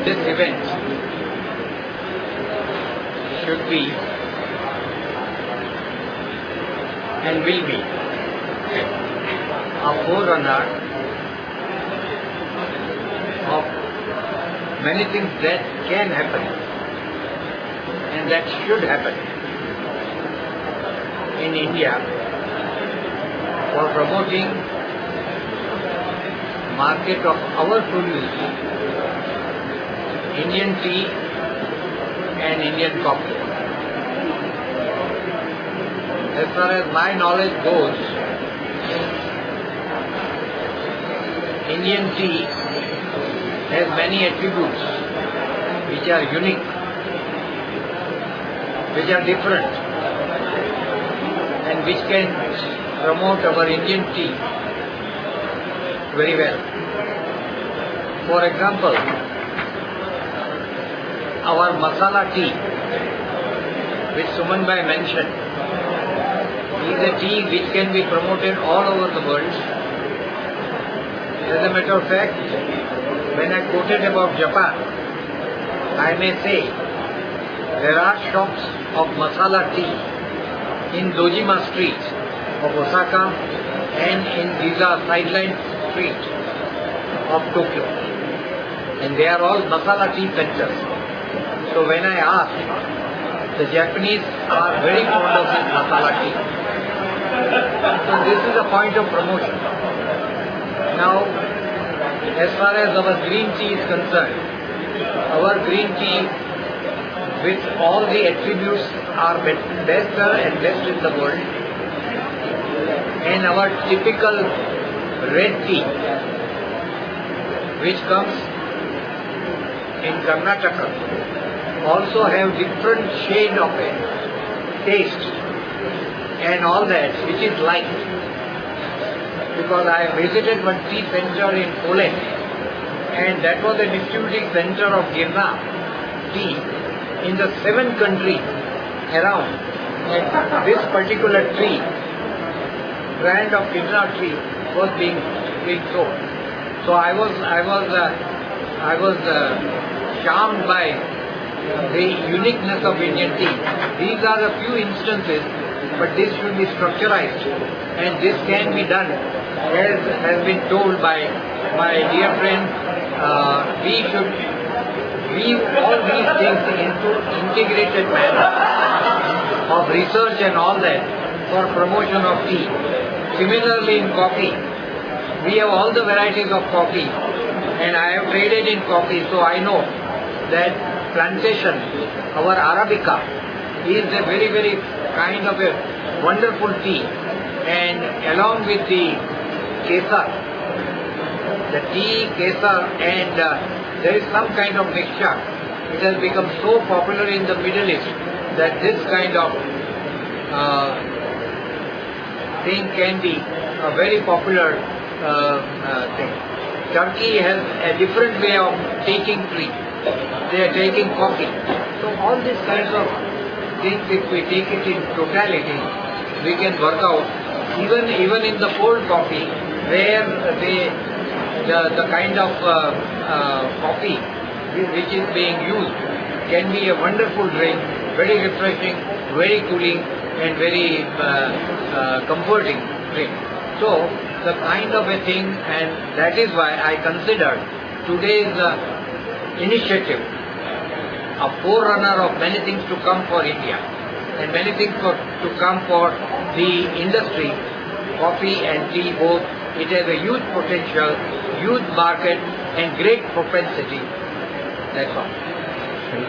This event should be and will be a forerunner of many things that can happen and that should happen in India for promoting market of our produce, Indian tea and Indian coffee. As far as my knowledge goes, Indian tea has many attributes which are unique, which are different, and which can promote our Indian tea very well. For example, our masala tea, which Sumanbhai mentioned, is a tea which can be promoted all over the world. As a matter of fact, when I quoted about Japan, I may say there are shops of masala tea in Dojima Street of Osaka and in Ginza Sideline Street of Tokyo, and they are all masala tea centers. So when I asked, the Japanese are very fond of this masala tea. So this is a point of promotion. Now, as far as our green tea is concerned, our green tea with all the attributes are better and best in the world, and our typical red tea, which comes in Karnataka, also have different shade of it, taste and all that, which is liked. Because I visited one tea center in Poland, and that was a distributing center of Girna tea in the 7 countries around. And this particular tree, brand of Girna tree, was being sold. So I was charmed by the uniqueness of Indian tea. These are a few instances, but this should be structurized, and this can be done, as has been told by my dear friend. We should weave all these things into integrated manner of research and all that for promotion of tea. Similarly, in coffee, we have all the varieties of coffee, and I have traded in coffee, so I know that plantation, our Arabica, is a very, very kind of a wonderful tea, and along with the kesar, the tea, kesar, and there is some kind of mixture. It has become so popular in the Middle East that this kind of thing can be a very popular thing. Turkey has a different way of taking tea. They are taking coffee. So all these kinds of things, if we take it in totality, we can work out. Even in the cold coffee, where the kind of coffee which is being used can be a wonderful drink, very refreshing, very cooling, and very comforting drink. So the kind of a thing, and that is why I consider today's initiative a forerunner of many things to come for India, and many things to come for the industry, coffee and tea both. It has a huge potential, huge market, and great propensity. That's all. Thank you.